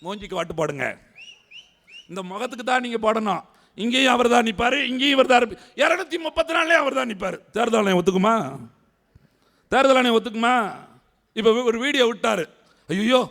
மூஞ்சிக்கு வாட்டு போடுங்க. இந்த முகத்துக்கு தான் நீங்கள் போடணும். இங்கேயும் அவர் தான் நிற்பார், இங்கேயும் இவர் தான் 234 அவர் தான் நிற்பார். தேர்தல் ஆணையம் ஒத்துக்குமா? தேர்தல் ஆணையம் ஒத்துக்குமா? இப்போ ஒரு வீடியோ விட்டார். ஐயோ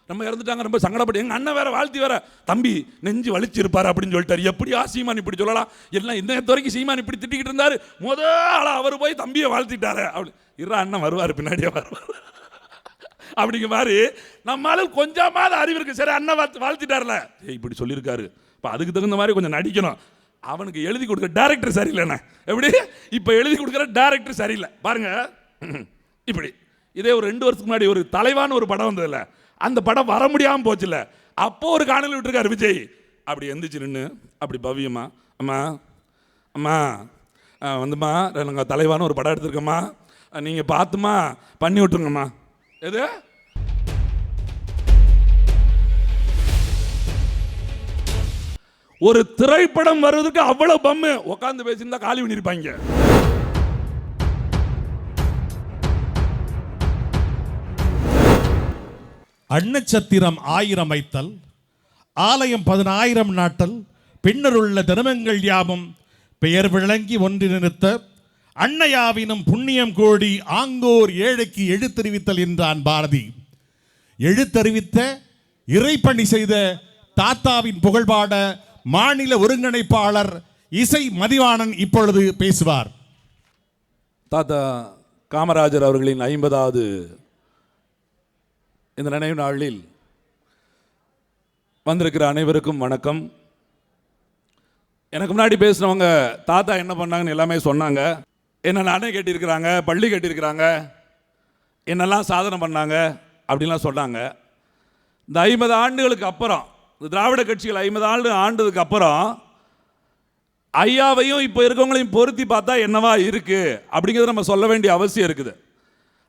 நம்ம இறந்துட்டாங்க, ரொம்ப சங்கடப்பட்டு. எங்கள் அண்ணன் வேற வாழ்த்தி வேற, தம்பி நெஞ்சு வலிச்சிருப்பார் அப்படின்னு சொல்லிட்டார். எப்படியா சீமான் இப்படி சொல்லலாம்? எல்லாம் இந்த வரைக்கும் சீமான் இப்படி திட்டிக்கிட்டு இருந்தார். முதல் ஆளாக அவர் போய் தம்பியை வாழ்த்திட்டாரு. அப்படி இருறா அண்ணன் வருவார், பின்னாடியே வருவார் அப்படிங்க மாதிரி நம்மளால கொஞ்சமாவது அறிவு இருக்கு. சரி அண்ணன் வாழ்த்திட்டார்ல, இப்படி சொல்லியிருக்காரு, இப்போ அதுக்கு தகுந்த மாதிரி கொஞ்சம் நடிக்கணும். அவனுக்கு எழுதி கொடுக்குற டேரக்டர் சரியில்லைண்ணே. எப்படி இப்போ எழுதி கொடுக்குற டேரக்டர் சரியில்லை பாருங்க. இப்படி இதே ஒரு 2 வருஷத்துக்கு முன்னாடி ஒரு தலைவான ஒரு படம் வந்ததில்ல, அந்த படம் வர முடியாமல் போச்சுல்ல, அப்போ ஒரு காணொலி விட்டுருக்காரு விஜய். அப்படி எந்திரிச்சு நின்று அப்படி பவ்யமா, அம்மா அம்மா வந்தும்மா நாங்கள் தலைவான ஒரு படம் எடுத்துருக்கோம்மா, நீங்கள் பார்த்துமா பண்ணி விட்டுருங்கம்மா. எது ஒரு திரைப்படம் வருவதற்கு அவ்வளவு பம்மு உட்காந்து பேசியிருந்தா காலி பண்ணிருப்பாங்க. அன்னச்சத்திரம் 1000 வைத்தல், ஆலயம் 10,000 நாட்டல், பின்னருள்ள தர்மங்கள் யாவும் பெயர் விளங்கி ஒன்று நிறுத்த, அன்னையாவினும் புண்ணியம் கோடி ஆங்கோர் ஏழைக்கு எழுத்தறிவித்தல் என்றான் பாரதி. எழுத்தறிவித்த இறைப்பணி செய்த தாத்தாவின் புகழ்பாட மாநில ஒருங்கிணைப்பாளர் இசை மதிவாணன் இப்பொழுது பேசுவார். தாத்தா காமராஜர் அவர்களின் 50வது இந்த நினைவு நாளில் வந்திருக்கிற அனைவருக்கும் வணக்கம். எனக்கு முன்னாடி பேசினவங்க தாத்தா என்ன பண்ணாங்கன்னு எல்லாமே சொன்னாங்க. என்னென்ன அணை கட்டியிருக்கிறாங்க, பள்ளி கட்டியிருக்கிறாங்க, என்னெல்லாம் சாதனை பண்ணாங்க அப்படின்லாம் சொன்னாங்க. இந்த 50 ஆண்டுகளுக்கு அப்புறம், திராவிட கட்சிகள் 50 ஆண்டுக்கு அப்புறம் ஐயாவையும் இப்போ இருக்கவங்களையும் பொருத்தி பார்த்தா என்னவா இருக்கு அப்படிங்கிறத நம்ம சொல்ல வேண்டிய அவசியம் இருக்குது.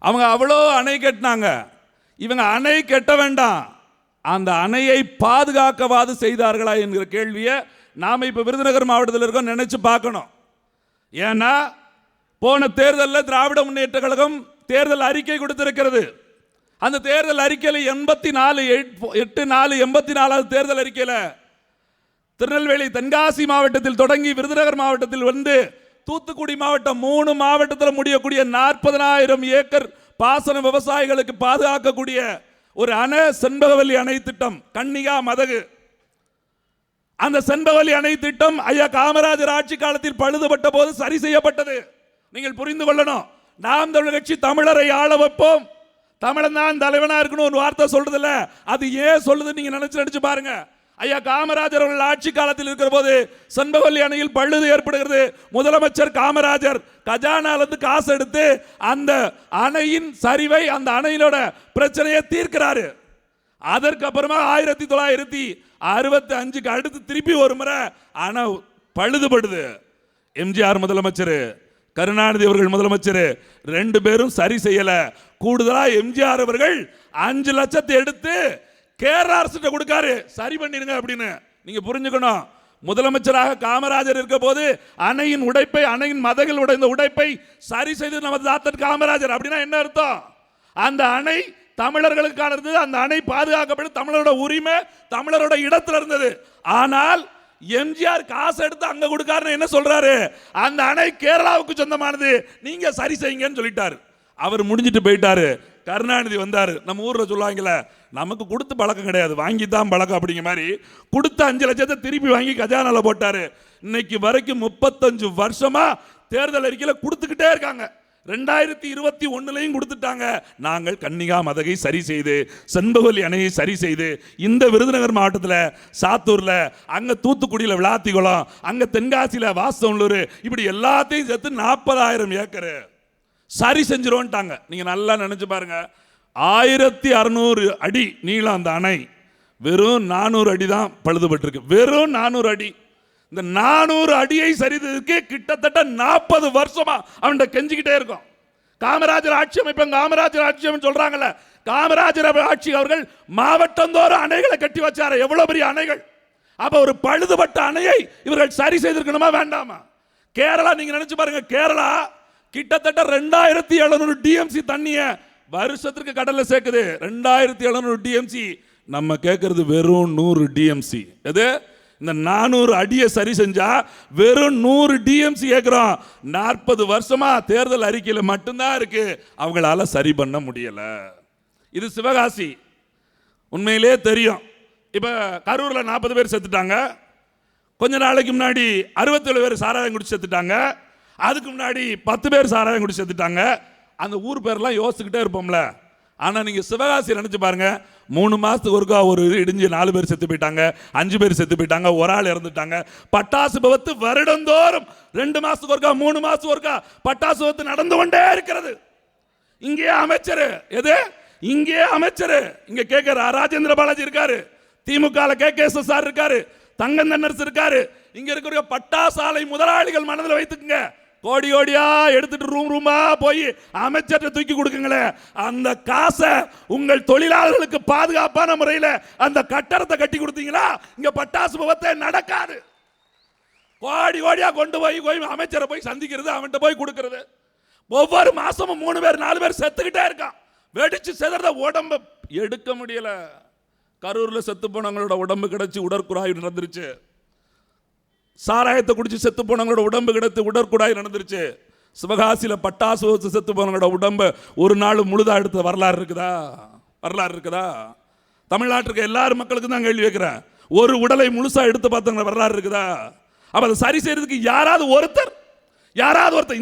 அவங்க அவ்வளோ அணை கட்டினாங்க, இவங்க அணை கட்ட வேண்டாம், அந்த அணையை பாதுகாக்கவாது செய்தார்களா என்கிற கேள்வியை நாம் இப்போ விருதுநகர் மாவட்டத்தில் இருக்கோம் நினைச்சு பார்க்கணும். ஏன்னா போன தேர்தலில் திராவிட முன்னேற்ற கழகம் தேர்தல் அறிக்கை கொடுத்திருக்கிறது. அந்த தேர்தல் அறிக்கையில் 84 தேர்தல் அறிக்கையில் திருநெல்வேலி தென்காசி மாவட்டத்தில் தொடங்கி விருதுநகர் மாவட்டத்தில் வந்து தூத்துக்குடி மாவட்டம் 3 மாவட்டத்தில் முடியக்கூடிய 40,000 ஏக்கர் பாசன விவசாயிகளுக்கு பாதுகாக்கக்கூடிய ஒரு அணை செண்பகவல்லி அணை திட்டம், கன்னிகா மதகு. அந்த செண்பகவல்லி அணை திட்டம் ஐயா காமராஜர் ஆட்சி காலத்தில் பழுதுபட்ட போது சரி செய்யப்பட்டது. நீங்கள் புரிந்து கொள்ளணும். நாம் தமிழர் கட்சி தமிழரை ஆள வைப்போம், தமிழன் தான் தலைவனா இருக்கணும் ஒரு வார்த்தை சொல்றதில்ல. அது ஏன் சொல்லுது நீங்க நினைச்சு பாருங்க. ஐயா காமராஜர் அவர்கள் ஆட்சி காலத்தில் இருக்கிற போது செண்பகவல்லி அணையில் பழுது ஏற்படுகிறது. முதலமைச்சர் காமராஜர் கஜானாலிருந்து காசு எடுத்து அந்த அணையின் சரிவை, அந்த அணையிலோட பிரச்சனையை தீர்க்கிறாரு. அதற்கு அப்புறமா 1965 அடுத்து திருப்பி ஒரு முறை அணை பழுதுபடுது. எம்ஜிஆர் முதலமைச்சர், கருணாநிதி அவர்கள் முதலமைச்சர், 2 பேரும் சரி செய்யல. கூடுதலா எம்ஜிஆர் அவர்கள் 5 லட்சத்தை எடுத்து கேரள அரசு கொடுக்காரு, சரி பண்ணிருங்க அப்படின்னு. நீங்க புரிஞ்சுக்கணும், முதலமைச்சராக காமராஜர் இருக்க போது அணையின் உடைப்பை, அணையின் மதகில் உடைந்த உடைப்பை சரி செய்து நமது தாத்தர் காமராஜர். அப்படின்னா என்ன அர்த்தம்? அந்த அணை தமிழர்களுக்கான இருந்தது, அந்த அணை பாதுகாக்கப்பட்டு தமிழரோட உரிமை தமிழரோட இடத்துல இருந்தது. ஆனால் எம்ஜிஆர் காசு எடுத்து அங்க கொடுக்காருன்னு என்ன சொல்றாரு? அந்த அணை கேரளாவுக்கு சொந்தமானது, நீங்க சரி செய்யுங்கன்னு சொல்லிட்டாரு. அவர் முடிஞ்சிட்டு போயிட்டாரு. கருணாநிதி வந்தாரு. நம்ம ஊர்ல சொல்லுவாங்கல்ல, நமக்கு கொடுத்து பழக்கம் கிடையாது, வாங்கி தான் பழக்கம் அப்படிங்கிற மாதிரி கொடுத்த 5 லட்சத்தை திருப்பி வாங்கி கஜானால போட்டாரு. இன்னைக்கு வரைக்கும் 35 வருஷமா தேர்தல் அறிக்கையில கொடுத்துக்கிட்டே இருக்காங்க. 2021 கொடுத்துட்டாங்க. நாங்கள் கன்னிகா மதகை சரி செய்து, செண்பகவல்லி அணையை சரி செய்து, இந்த விருதுநகர் மாவட்டத்தில் சாத்தூர்ல, அங்க தூத்துக்குடியில் விளாத்திகுளம், அங்க தென்காசியில வாசவனூர், இப்படி எல்லாத்தையும் சேர்த்து 40,000 ஏக்கர் சரி செஞ்சிருவோன்ட்டாங்க. நீங்க நல்லா நினைச்சு பாருங்க. 1600 அடி நீளம் அந்த அணை, வெறும் 400 அடி தான் பழுதுபட்டிருக்கு. வெறும் 400 அடி. இந்த 400 அடியை சரிதற்கு கிட்டத்தட்ட 40 வருஷமா அவன் கெஞ்சிக்கிட்டே இருக்கும். காமராஜர் ஆட்சி அமைப்பு, காமராஜர் ஆட்சி அமைப்பு சொல்றாங்கல்ல, காமராஜர் ஆட்சி அவர்கள் மாவட்டந்தோறும் அணைகளை கட்டி வச்சாரு. எவ்வளவு பெரிய அணைகள்! அப்ப ஒரு பழுதுபட்ட அணையை இவர்கள் சரி செய்திருக்கணுமா வேண்டாமா? கேரளா நீங்க நினைச்சு பாருங்க, கேரளா கிட்டத்தட்ட 2700 டிஎம்சி தண்ணிய வருஷத்துக்கு கடல்ல சேர்க்குது. 2700 டிஎம்சி நம்ம கேட்கறது வெறும் 100 டிஎம்சி. எது? இந்த 400 அடியை சரி செஞ்சா வெறும் 100 டிஎம்சி கேட்கிறோம். 40 வருஷமா தேர்தல் அறிக்கையில் மட்டும்தான் இருக்கு, அவங்களால சரி பண்ண முடியல. இது சிவகாசி. உண்மையிலே தெரியும். இப்ப கரூர்ல 40 பேர் செத்துட்டாங்க. கொஞ்ச நாளைக்கு முன்னாடி 67 பேர் சாராயம் குடிச்சு செத்துட்டாங்க. அதுக்கு முன்னாடி 10 பேர் சாராயம் குடிச்சு செத்துட்டாங்க. அந்த ஊர் பேர்லாம் யோசிச்சுக்கிட்டே இருப்போம்ல. ஆனா நீங்க சிவகாசி நினைச்சு பாருங்க, 3 மாசத்துக்கு ஒருக்கா ஒரு இடிஞ்சு 4 பேர் செத்து போயிட்டாங்க, 5 பேர் செத்து போயிட்டாங்க, ஒரு ஆள் இறந்துட்டாங்க. பட்டாசு விபத்து வருடந்தோறும் 2 மாசத்துக்கு ஒருக்கா 3 மாசத்துக்கு ஒருக்கா பட்டாசு விபத்து நடந்து கொண்டே இருக்கிறது. இங்கே அமைச்சர், எது? இங்கே அமைச்சர் இங்க கேட்கிற ராஜேந்திர பாலாஜி இருக்காரு, திமுக KKSSR இருக்காரு, தங்கம் தென்னரசு இருக்காரு. இங்க இருக்கிற பட்டாசாலை முதலாளிகள் மனதில் வைத்துக்குங்க, கோடி கோடியா எடுத்துட்டு ரூமா போய் அமைச்சர்கிட்ட தூக்கி கொடுக்குங்களே, அந்த காசை உங்கள் தொழிலாளர்களுக்கு பாதுகாப்பான முறையில் அந்த கட்டடத்தை கட்டி கொடுத்தீங்களா, இங்க பட்டாசு விபத்தே நடக்காது. கோடி கோடியா கொண்டு போய் அமைச்சரை போய் சந்திக்கிறது, அவன்கிட்ட போய் கொடுக்கிறது. ஒவ்வொரு மாசமும் 3 பேர் 4 பேர் செத்துக்கிட்டே இருக்கான். வெடிச்சு செதறத உடம்பு எடுக்க முடியல. கரூர்ல செத்து போனவங்களோட உடம்பு கிடைச்சி உடற்குழாய் நடந்துருச்சு. சாராயத்தை குடிச்சு செத்து போனவங்களோட உடம்பு கிடைத்து உடற்குழாய் நடந்துருச்சு. சிவகாசியில் பட்டாசு செத்து போனவங்களோட உடம்பு ஒரு நாள் முழுதா எடுத்த வரலாறு இருக்குதா? வரலாறு இருக்குதா? தமிழ்நாட்டுக்கு எல்லாரும் மக்களுக்கும் தான் கேள்வி வைக்கிறேன். ஒரு உடலை முழுசா எடுத்து பார்த்தவங்க வரலாறு இருக்குதா? அப்ப அதை சரி செய்யறதுக்கு யாராவது ஒருத்தர்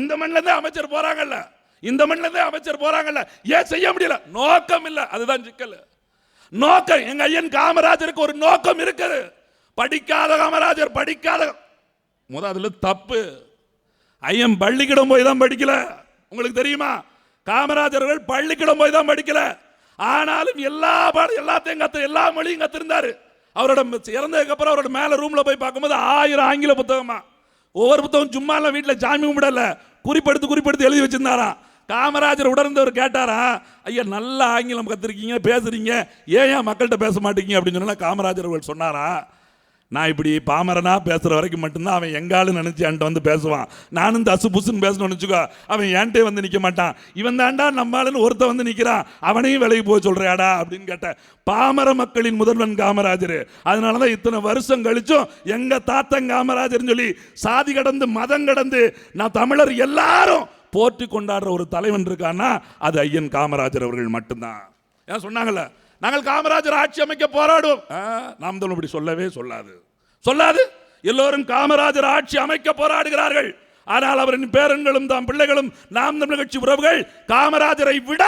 இந்த மண்ணில இருந்தே அமைச்சர் போறாங்கல்ல, இந்த மண்ணில இருந்தே அமைச்சர் போறாங்கல்ல, ஏன் செய்ய முடியல? நோக்கம் இல்ல, அதுதான் சிக்கல். நோக்கம். எங்க ஐயன் காமராஜருக்கு ஒரு நோக்கம் இருக்குது. படிக்காத காமராஜர், படிக்காத முதல்ல தப்பு. ஐயன் பள்ளிக்கிடம் போய் தான் படிக்கல, உங்களுக்கு தெரியுமா? காமராஜர்கள் பள்ளிக்கிடம் போய் தான் படிக்கல. ஆனாலும் எல்லாத்தையும் எல்லா மொழியும் கத்திருந்தாரு. அவரோட இறந்ததுக்கு அப்புறம் அவரோட மேல ரூம்ல போய் பார்க்கும்போது 1000 ஆங்கில புத்தகமா. ஒவ்வொரு புத்தகம் சும்மா வீட்டில் ஜாமி கும்பிடல, குறிப்பெடுத்து எழுதி வச்சிருந்தாராம். காமராஜர் உடர்ந்தவர் கேட்டாரா, ஐயா நல்ல ஆங்கிலம் கத்திருக்கீங்க, பேசுறீங்க, ஏன் மக்கள்கிட்ட பேச மாட்டீங்க அப்படின்னு சொன்னா காமராஜர் அவர்கள் சொன்னாரா, நான் இப்படி பாமரனா பேசுற வரைக்கும் மட்டும்தான் அவன் எங்காலும் நினைச்சு என்கிட்ட வந்து பேசுவான். நானும் தசு புசுன்னு பேசணும்னு வச்சுக்கோ, அவன் என்கிட்ட வந்து நிற்க மாட்டான். இவன் தாண்டா நம்மளுன்னு ஒருத்த வந்து நிற்கிறான், அவனையும் விலைக்கு போக சொல்றியாடா அப்படின்னு கேட்டேன். பாமர மக்களின் முதல்வன் காமராஜர். அதனாலதான் இத்தனை வருஷம் கழிச்சும் எங்க தாத்தன் காமராஜர் சொல்லி சாதி கடந்து மதம் கடந்து நான் தமிழர் எல்லாரும் போற்றி கொண்டாடுற ஒரு தலைவன் இருக்கான்னா அது ஐயன் காமராஜர் அவர்கள் மட்டும்தான். ஏன் சொன்னாங்கல்ல, நாங்கள் காமராஜர் ஆட்சி அமைக்க போராடுவோம். நாம் தமிழ் இப்படி சொல்லவே சொல்லாது. எல்லோரும் காமராஜர் ஆட்சி அமைக்க போராடுகிறார்கள். ஆனால் அவரின் பேரன்களும் தாம் பிள்ளைகளும் நாம் தமிழர் கட்சி உறவுகள் காமராஜரை விட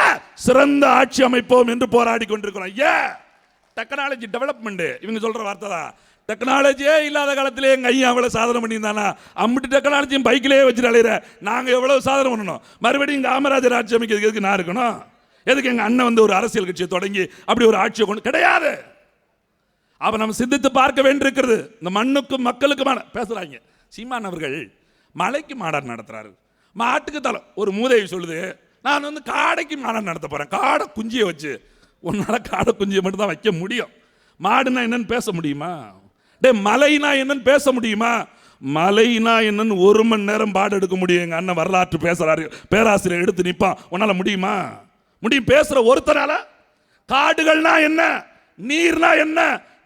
சிறந்த ஆட்சி அமைப்போம் என்று போராடி கொண்டிருக்கிறோம். டெக்னாலஜி டெவலப்மெண்ட் இவங்க சொல்ற வார்த்தை தான். டெக்னாலஜியே இல்லாத காலத்திலே எங்க ஐயா அவ்வளவு சாதனை பண்ணியிருந்தானா, அம்பிட்டு டெக்னாலஜியும் பைக்கிலே வச்சுட்டு அலையிற நாங்க எவ்வளவு சாதனை பண்ணணும். மறுபடியும் காமராஜர் ஆட்சி அமைக்கிறதுக்கு நான் இருக்கணும். எதுக்கு எங்க அண்ணன் வந்து ஒரு அரசியல் கட்சியை தொடங்கி அப்படி ஒரு ஆட்சியை கொண்டு கிடையாது. அப்ப நம்ம சிந்தித்து பார்க்க வேண்டியிருக்கிறது. இந்த மண்ணுக்கும் மக்களுக்குமான பேசுறாங்க. சீமான் அவர்கள் மலைக்கு மாநாடு நடத்துறாரு, மாட்டுக்கு தலை. ஒரு மூதேவி சொல்லுது, நான் வந்து காடைக்கு மாநாடு நடத்த போறேன், காடை குஞ்சியை வச்சு. உன்னால காடை குஞ்சியை மட்டும் தான் வைக்க முடியும். மாடுனா என்னன்னு பேச முடியுமா? மலைனா என்னன்னு பேச முடியுமா? மலைனா என்னன்னு 1 மணி நேரம் பாடு எடுக்க முடியும். எங்க அண்ணன் வரலாற்று பேசுறாரு, பேராசிரியர் எடுத்து நிற்பான். உன்னால முடியுமா? முடியும். பேசுற ஒருத்தனால. காடுகள்னா என்ன, நீர்னா என்ன,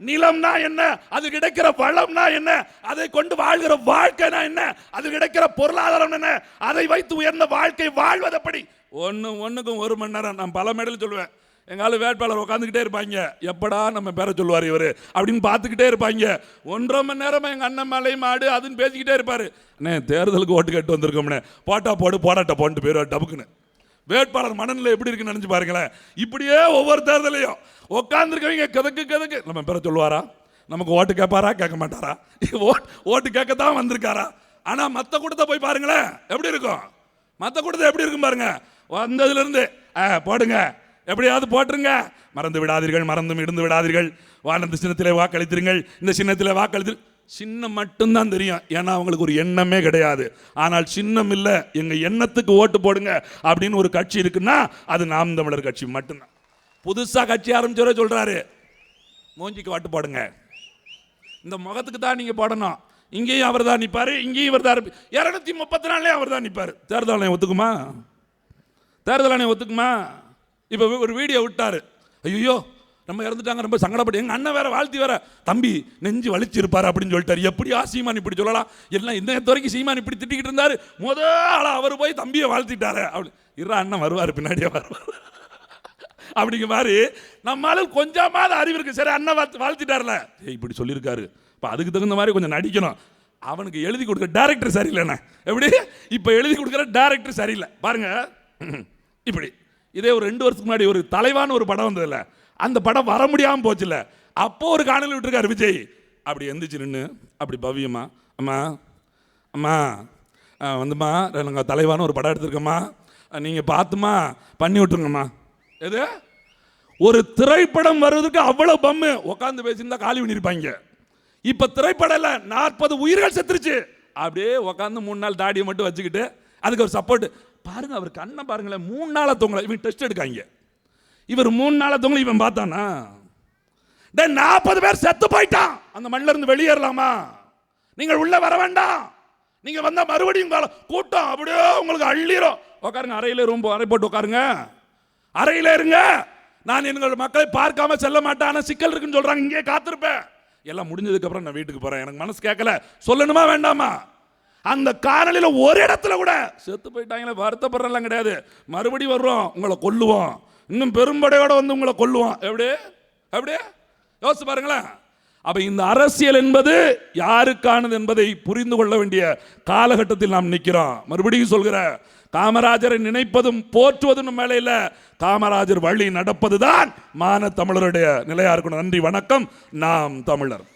நிலம்னா என்ன, அது கிடைக்கிற வளம்னா என்ன, அதை கொண்டு வாழ்கிற வாழ்க்கைனா என்ன, அது கிடைக்கிற பொருளாதாரம் என்ன, அதை வைத்து உயர்ந்த வாழ்க்கை வாழ்வது எப்படி? ஒண்ணுக்கும் 1 மணி நேரம். நான் பல மேடையில் சொல்லுவேன், எங்கால வேட்பாளர் உட்காந்துக்கிட்டே இருப்பாங்க, எப்படா நம்ம பேரை சொல்லுவார் இவர் அப்படின்னு பார்த்துக்கிட்டே இருப்பாங்க. 1.5 மணி நேரமா எங்க அண்ணன் மலை மாடு அதுன்னு பேசிக்கிட்டே இருப்பாரு. அண்ணே தேர்தலுக்கு ஓட்டு கேட்டு வந்திருக்கோம்னே, போட்டா போடு போடாட்ட போன்ட்டு போயிடுவார் டபுக்குன்னு. வேட்பாளர் மனநிலை எப்படி இருக்குன்னு நினைச்சு பாருங்களேன். இப்படியே ஒவ்வொரு தேர்தலையும் உட்காந்துருக்கவங்க கதக்கு நம்ம பேரை சொல்லுவாரா, நமக்கு ஓட்டு கேட்பாரா, கேட்க மாட்டாரா, ஓட்டு கேட்கத்தான் வந்திருக்காரா. ஆனா மற்ற கூட்டத்தை போய் பாருங்களேன் எப்படி இருக்கும். மற்ற கூட்டத்தை எப்படி இருக்கும் பாருங்க. வந்ததுல இருந்து போடுங்க, எப்படியாவது போட்டுருங்க, மறந்து விடாதீர்கள், மறந்தும் இருந்து விடாதீர்கள், வானந்த சின்னத்திலே வாக்களித்திருங்கள், இந்த சின்னத்திலே வாக்களித்து. சின்னம் மட்டும்தான் தெரியும், ஏன்னா அவங்களுக்கு ஒரு எண்ணமே கிடையாது. ஆனால் சின்னம் இல்லை, எங்க எண்ணத்துக்கு ஓட்டு போடுங்க அப்படின்னு ஒரு கட்சி இருக்குன்னா அது நாம் தமிழர் கட்சி மட்டும்தான். புதுசா கட்சி ஆரம்பிச்சவரே சொல்றாரு, மூஞ்சிக்கு ஓட்டு போடுங்க, இந்த முகத்துக்கு தான் நீங்க போடணும். இங்கேயும் அவர் தான் நிற்பாரு, இங்கேயும் இவர் தான் 234 அவர் தான் நிற்பாரு. தேர்தல் ஆணையம் ஒத்துக்குமா? தேர்தல் ஆணையம் ஒத்துக்குமா? இப்போ ஒரு வீடியோ விட்டாரு, ஐயோ நம்ம இறந்துட்டாங்க ரொம்ப சங்கடப்பட்டு, எங்க அண்ணன் வேற வாழ்த்தி வேற, தம்பி நெஞ்சு வலிச்சிருப்பாரு அப்படின்னு சொல்லிட்டாரு. எப்படியா சீமான் இப்படி சொல்லலாம், எல்லாம் இந்த வரைக்கும் சீமான் இப்படி திட்டிக்கிட்டு இருந்தாரு, முதல்ல அவர் போய் தம்பியை வாழ்த்திட்டாரு அப்படி. அண்ணன் வருவார், பின்னாடியே வருவார் அப்படிங்கிற மாதிரி நம்மளால கொஞ்சமாவது அறிவு இருக்கு. சரி அண்ணன் வாழ்த்திட்டார்ல, இப்படி சொல்லியிருக்காரு, இப்போ அதுக்கு தகுந்த மாதிரி கொஞ்சம் நடிக்கணும். அவனுக்கு எழுதி கொடுக்குற டைரக்டர் சரியில்லைண்ணே. எப்படி இப்போ எழுதி கொடுக்குற டைரக்டர் சரியில்லை பாருங்க. இப்படி இதே ஒரு 2 வருஷத்துக்கு முன்னாடி ஒரு தலைவான ஒரு படம் வந்ததில்ல, அந்த படம் வர முடியாமல் போச்சுல, அப்போ ஒரு காணொலி விட்டுருக்காரு விஜய். அப்படி எந்திரிச்சு நின்று அப்படி பவ்யமா, அம்மா அம்மா வந்துமா நாங்கள் தலைவான ஒரு படம் எடுத்திருக்கோம்மா, நீங்கள் பார்த்துமா பண்ணி விட்டுருங்கம்மா. எது ஒரு திரைப்படம் வர்றதுக்கு அவ்வளோ பம்மு உட்காந்து பேசியிருந்தா காலி பண்ணியிருப்பாங்க. இப்போ திரைப்படம் இல்லை, 40 உயிர்கள் செத்துருச்சு. அப்படியே உட்காந்து 3 நாள் தாடியை மட்டும் வச்சுக்கிட்டு அதுக்கு ஒரு சப்போர்ட் பாருங்க. அவர் கண்ணை பாருங்களேன், 3 நாளா தூங்கல. இவன் டெஸ்ட் எடுக்காங்க, இவர் 3 நாளா தூங்கல. இவன் பார்த்தானா 40 பேர் செத்து போயிட்டான், அந்த மண்ணில இருந்து வெளியேறலாமா? நீங்கள் உள்ள வர வேண்டாம், நீங்க வந்தா மறுபடியும் கூட்டம் அப்படியே உங்களுக்கு அள்ளிரும். உட்காருங்க, அறையில ரூம் அறை போட்டு உட்காருங்க, அறையில இருங்க. நான் எங்கள் மக்களை பார்க்காம செல்ல மாட்டேன், ஆனா சிக்கல் இருக்குன்னு சொல்றாங்க, இங்கே காத்திருப்பேன். எல்லாம் முடிஞ்சதுக்கு அப்புறம் நான் வீட்டுக்கு போறேன், எனக்கு மனசு கேட்கல, சொல்லணுமா வேண்டாமா? அந்த காணொலியில ஒரு இடத்துல கூட செத்து போயிட்டாங்களே வருத்தப்படுறலாம் கிடையாது, மறுபடியும் வர்றோம் உங்களை கொல்லுவோம், இன்னும் பெரும்படையோட வந்து உங்களை கொல்லுவோம். எப்படி யோசிச்சு பாருங்களேன். அப்ப இந்த அரசியல் என்பது யாருக்கானது என்பதை புரிந்து கொள்ள வேண்டிய காலகட்டத்தில் நாம் நிற்கிறோம். மறுபடியும் சொல்கிற, காமராஜரை நினைப்பதும் போற்றுவதும் மேலே இல்ல, காமராஜர் வழி நடப்பதுதான் மான தமிழருடைய நிலையா இருக்கணும். நன்றி, வணக்கம். நாம் தமிழர்.